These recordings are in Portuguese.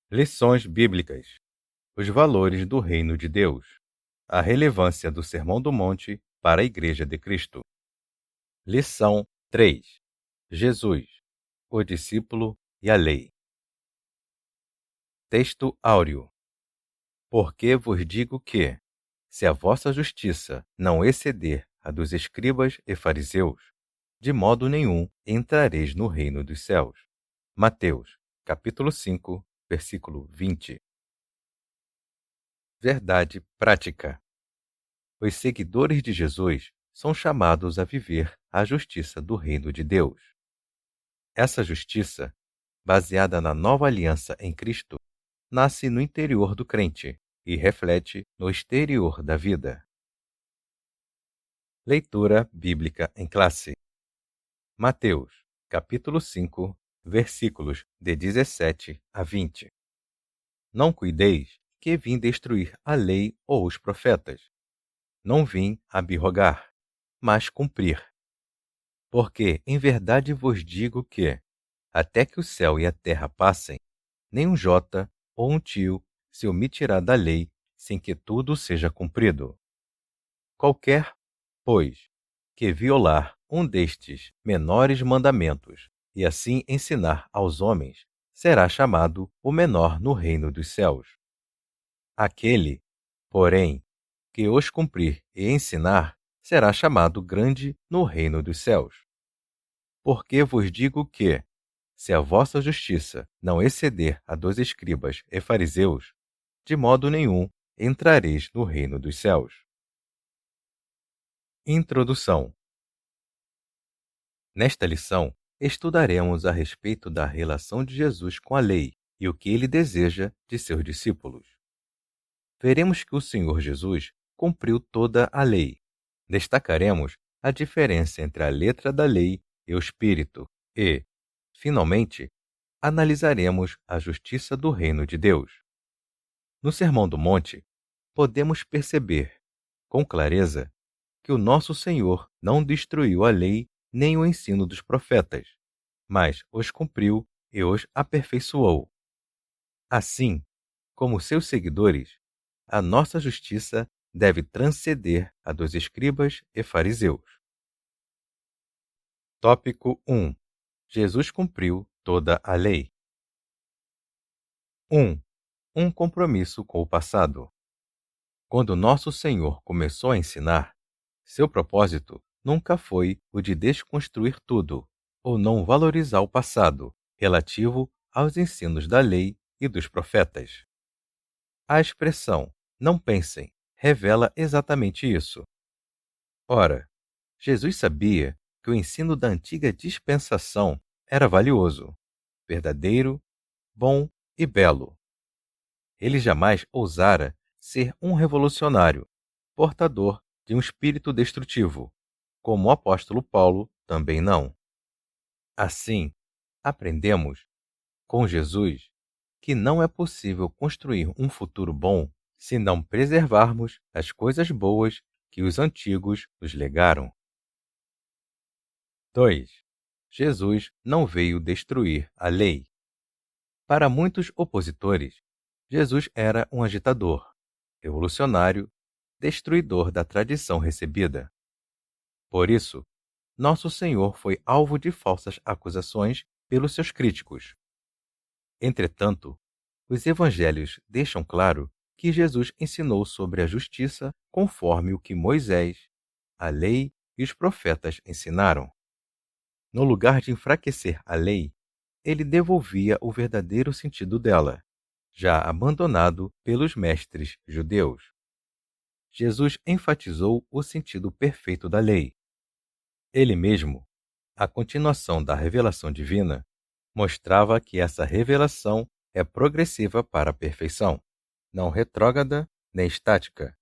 Lições bíblicas. Os valores do reino de Deus. A relevância do Sermão do Monte para a Igreja de Cristo. Lição 3. Jesus, o discípulo e a lei. Texto áureo. Porque vos digo que, se a vossa justiça não exceder a dos escribas e fariseus, de modo nenhum entrareis no reino dos céus. Mateus, capítulo 5, versículo 20. Verdade prática. Os seguidores de Jesus são chamados a viver a justiça do reino de Deus. Essa justiça, baseada na nova aliança em Cristo, nasce no interior do crente e reflete no exterior da vida. Leitura bíblica em classe. Mateus, capítulo 5, versículos de 17 a 20. Não cuideis que vim destruir a lei ou os profetas. Não vim abrogar, mas cumprir. Porque em verdade vos digo que, até que o céu e a terra passem, nem um jota ou um tio se omitirá da lei sem que tudo seja cumprido. Qualquer, pois, que violar um destes menores mandamentos e assim ensinar aos homens, será chamado o menor no reino dos céus. Aquele, porém, que os cumprir e ensinar, será chamado grande no reino dos céus. Porque vos digo que, se a vossa justiça não exceder a dos escribas e fariseus, de modo nenhum entrareis no reino dos céus. Introdução. Nesta lição, estudaremos a respeito da relação de Jesus com a lei e o que ele deseja de seus discípulos. Veremos que o Senhor Jesus cumpriu toda a lei. Destacaremos a diferença entre a letra da lei e o espírito e, finalmente, analisaremos a justiça do reino de Deus. No Sermão do Monte, podemos perceber, com clareza, que o nosso Senhor não destruiu a lei nem o ensino dos profetas, mas os cumpriu e os aperfeiçoou. Assim, como seus seguidores, a nossa justiça deve transcender a dos escribas e fariseus. Tópico 1. Jesus cumpriu toda a lei. 1. Um compromisso com o passado. Quando nosso Senhor começou a ensinar, seu propósito nunca foi o de desconstruir tudo ou não valorizar o passado relativo aos ensinos da lei e dos profetas. A expressão "não pensem" revela exatamente isso. Ora, Jesus sabia que o ensino da antiga dispensação era valioso, verdadeiro, bom e belo. Ele jamais ousara ser um revolucionário, portador de um espírito destrutivo, como o apóstolo Paulo também não. Assim, aprendemos, com Jesus, que não é possível construir um futuro bom se não preservarmos as coisas boas que os antigos nos legaram. 2. Jesus não veio destruir a lei. Para muitos opositores, Jesus era um agitador, revolucionário, destruidor da tradição recebida. Por isso, nosso Senhor foi alvo de falsas acusações pelos seus críticos. Entretanto, os evangelhos deixam claro que Jesus ensinou sobre a justiça conforme o que Moisés, a lei e os profetas ensinaram. No lugar de enfraquecer a lei, ele devolvia o verdadeiro sentido dela, já abandonado pelos mestres judeus. Jesus enfatizou o sentido perfeito da lei. Ele mesmo, a continuação da revelação divina, mostrava que essa revelação é progressiva para a perfeição, não retrógrada nem estática.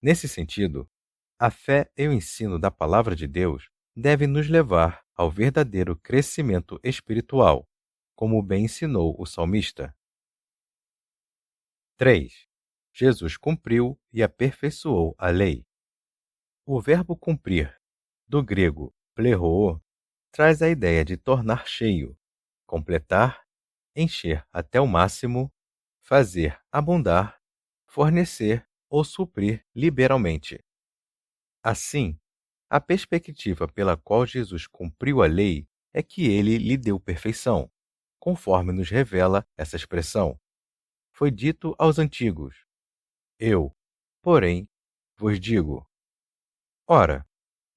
Nesse sentido, a fé e o ensino da Palavra de Deus devem nos levar ao verdadeiro crescimento espiritual, como bem ensinou o salmista. 3. Jesus cumpriu e aperfeiçoou a lei. O verbo cumprir, do grego pleroo, traz a ideia de tornar cheio, completar encher até o máximo, fazer abundar, fornecer ou suprir liberalmente. Assim, a perspectiva pela qual Jesus cumpriu a lei é que ele lhe deu perfeição, conforme nos revela essa expressão. Foi dito aos antigos: Eu, porém, vos digo. Ora,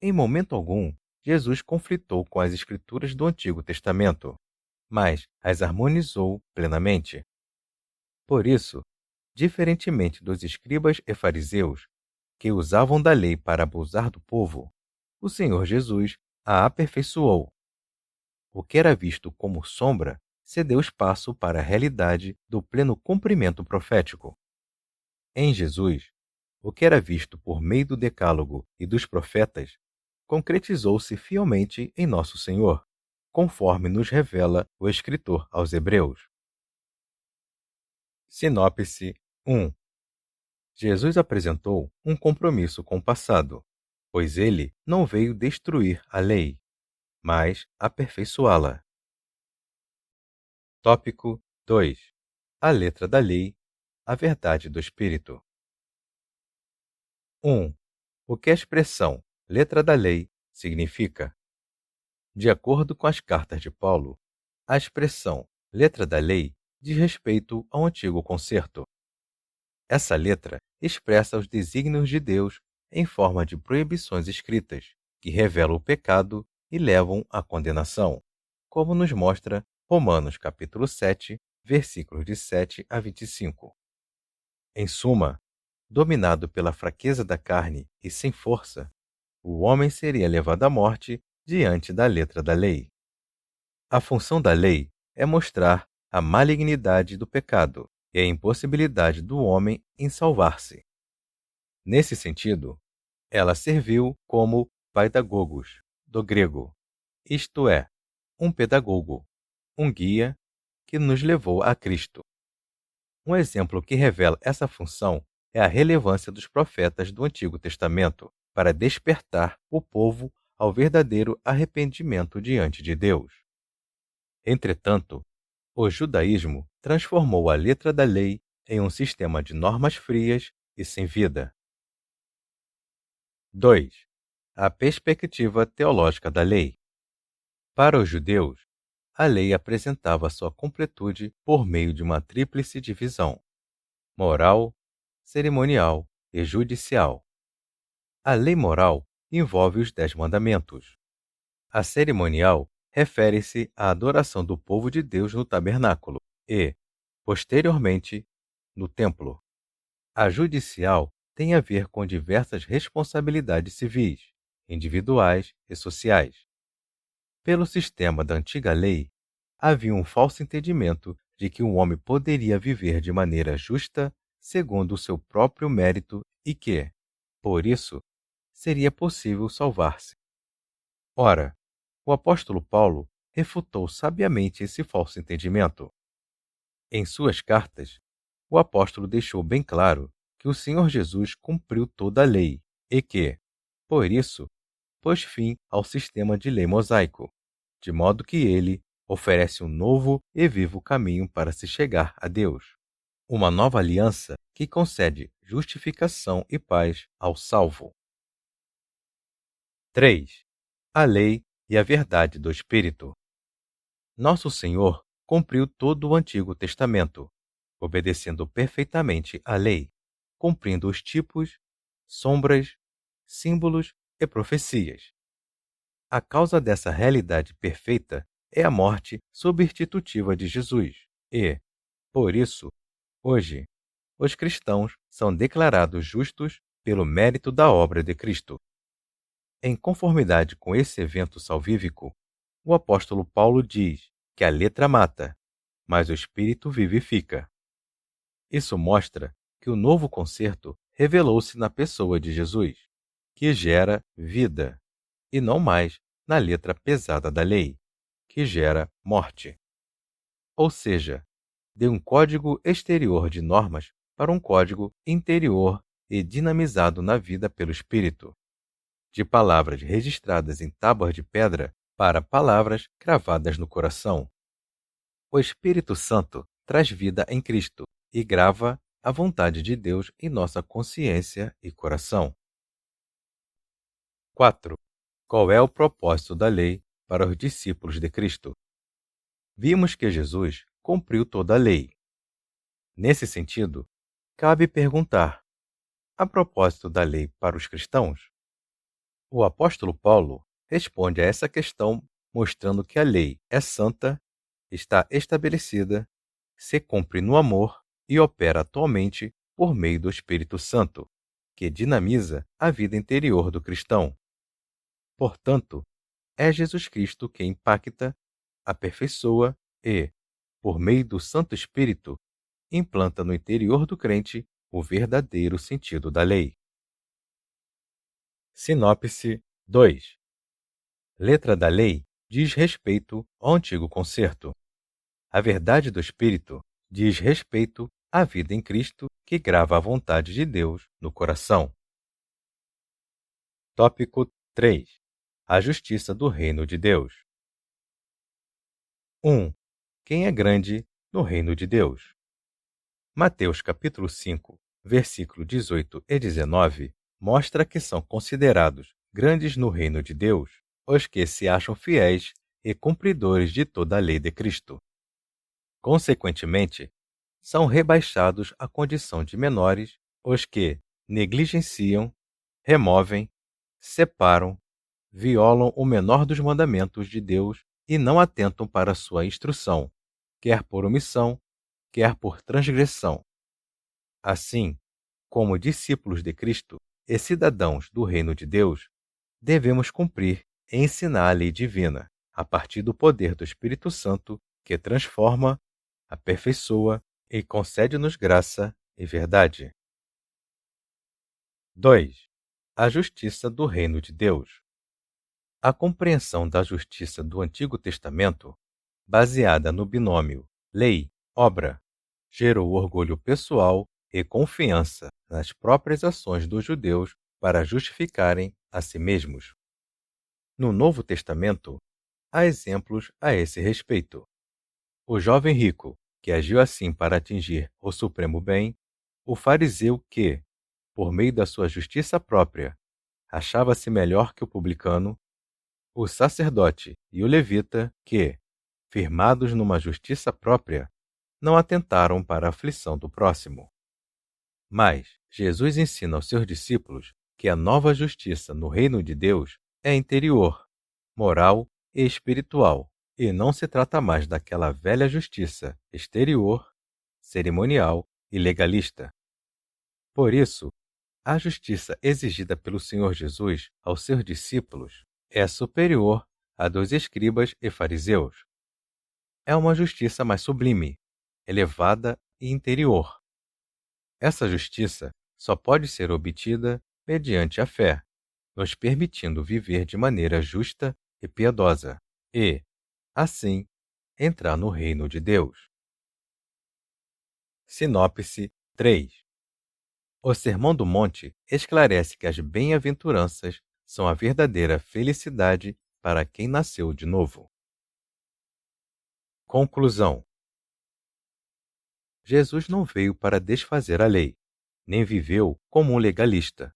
em momento algum, Jesus conflitou com as Escrituras do Antigo Testamento, mas as harmonizou plenamente. Por isso, diferentemente dos escribas e fariseus, que usavam da lei para abusar do povo, o Senhor Jesus a aperfeiçoou. O que era visto como sombra cedeu espaço para a realidade do pleno cumprimento profético. Em Jesus, o que era visto por meio do Decálogo e dos profetas concretizou-se fielmente em nosso Senhor, conforme nos revela o escritor aos Hebreus. Sinopse 1. Jesus apresentou um compromisso com o passado, pois ele não veio destruir a lei, mas aperfeiçoá-la. Tópico 2. A letra da lei, a verdade do Espírito. 1. O que a expressão letra da lei significa? De acordo com as cartas de Paulo, a expressão letra da lei diz respeito ao antigo concerto. Essa letra expressa os desígnios de Deus em forma de proibições escritas, que revelam o pecado e levam à condenação, como nos mostra Romanos capítulo 7, versículos de 7 a 25. Em suma, dominado pela fraqueza da carne e sem força, o homem seria levado à morte diante da letra da lei. A função da lei é mostrar a malignidade do pecado e a impossibilidade do homem em salvar-se. Nesse sentido, ela serviu como paidagogos, do grego, isto é, um pedagogo, um guia que nos levou a Cristo. Um exemplo que revela essa função é a relevância dos profetas do Antigo Testamento para despertar o povo ao verdadeiro arrependimento diante de Deus. Entretanto, o judaísmo transformou a letra da lei em um sistema de normas frias e sem vida. 2. A perspectiva teológica da lei. Para os judeus, a lei apresentava sua completude por meio de uma tríplice divisão: moral, cerimonial e judicial. A lei moral envolve os 10 mandamentos. A cerimonial refere-se à adoração do povo de Deus no tabernáculo e, posteriormente, no templo. A judicial tem a ver com diversas responsabilidades civis, individuais e sociais. Pelo sistema da antiga lei, havia um falso entendimento de que um homem poderia viver de maneira justa, segundo o seu próprio mérito e que, por isso, seria possível salvar-se. Ora, o apóstolo Paulo refutou sabiamente esse falso entendimento. Em suas cartas, o apóstolo deixou bem claro que o Senhor Jesus cumpriu toda a lei e que, por isso, pôs fim ao sistema de lei mosaico, de modo que ele oferece um novo e vivo caminho para se chegar a Deus. Uma nova aliança que concede justificação e paz ao salvo. 3. A lei e a verdade do Espírito. Nosso Senhor cumpriu todo o Antigo Testamento, obedecendo perfeitamente à lei, cumprindo os tipos, sombras, símbolos e profecias. A causa dessa realidade perfeita é a morte substitutiva de Jesus e, por isso, hoje, os cristãos são declarados justos pelo mérito da obra de Cristo. Em conformidade com esse evento salvífico, o apóstolo Paulo diz que a letra mata, mas o Espírito vivifica. Isso mostra que o novo concerto revelou-se na pessoa de Jesus, que gera vida, e não mais na letra pesada da lei, que gera morte. Ou seja, de um código exterior de normas para um código interior e dinamizado na vida pelo Espírito. De palavras registradas em tábuas de pedra para palavras cravadas no coração. O Espírito Santo traz vida em Cristo e grava a vontade de Deus em nossa consciência e coração. 4. Qual é o propósito da lei para os discípulos de Cristo? Vimos que Jesus cumpriu toda a lei. Nesse sentido, cabe perguntar: a propósito da lei para os cristãos? O apóstolo Paulo responde a essa questão mostrando que a lei é santa, está estabelecida, se cumpre no amor e opera atualmente por meio do Espírito Santo, que dinamiza a vida interior do cristão. Portanto, é Jesus Cristo que impacta, aperfeiçoa e, por meio do Santo Espírito, implanta no interior do crente o verdadeiro sentido da lei. Sinopse 2. Letra da lei diz respeito ao antigo concerto. A verdade do Espírito diz respeito à vida em Cristo que grava a vontade de Deus no coração. Tópico 3. A justiça do reino de Deus. 1. Quem é grande no reino de Deus? Mateus capítulo 5, versículo 18 e 19, mostra que são considerados grandes no reino de Deus os que se acham fiéis e cumpridores de toda a lei de Cristo. Consequentemente, são rebaixados à condição de menores os que negligenciam, removem, separam, violam o menor dos mandamentos de Deus e não atentam para sua instrução, quer por omissão, quer por transgressão. Assim, como discípulos de Cristo e cidadãos do reino de Deus, devemos cumprir e ensinar a lei divina, a partir do poder do Espírito Santo, que transforma, aperfeiçoa e concede-nos graça e verdade. 2. A justiça do reino de Deus. A compreensão da justiça do Antigo Testamento, baseada no binômio lei-obra, gerou orgulho pessoal e confiança nas próprias ações dos judeus para justificarem a si mesmos. No Novo Testamento, há exemplos a esse respeito. O jovem rico, que agiu assim para atingir o supremo bem, o fariseu que, por meio da sua justiça própria, achava-se melhor que o publicano, o sacerdote e o levita que, firmados numa justiça própria, não atentaram para a aflição do próximo. Mas Jesus ensina aos seus discípulos que a nova justiça no reino de Deus é interior, moral e espiritual, e não se trata mais daquela velha justiça exterior, cerimonial e legalista. Por isso, a justiça exigida pelo Senhor Jesus aos seus discípulos é superior à dos escribas e fariseus. É uma justiça mais sublime, elevada e interior. Essa justiça só pode ser obtida mediante a fé, nos permitindo viver de maneira justa e piedosa, e, assim, entrar no reino de Deus. Sinopse 3. O Sermão do Monte esclarece que as bem-aventuranças são a verdadeira felicidade para quem nasceu de novo. Conclusão. Jesus não veio para desfazer a lei, nem viveu como um legalista.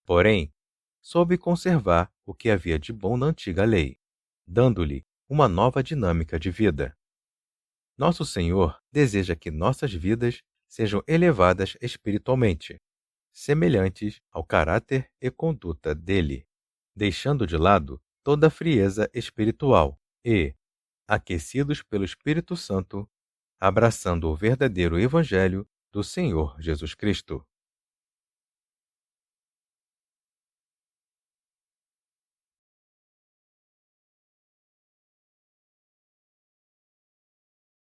Porém, soube conservar o que havia de bom na antiga lei, dando-lhe uma nova dinâmica de vida. Nosso Senhor deseja que nossas vidas sejam elevadas espiritualmente, semelhantes ao caráter e conduta dele, deixando de lado toda a frieza espiritual e, aquecidos pelo Espírito Santo, abraçando o verdadeiro Evangelho do Senhor Jesus Cristo.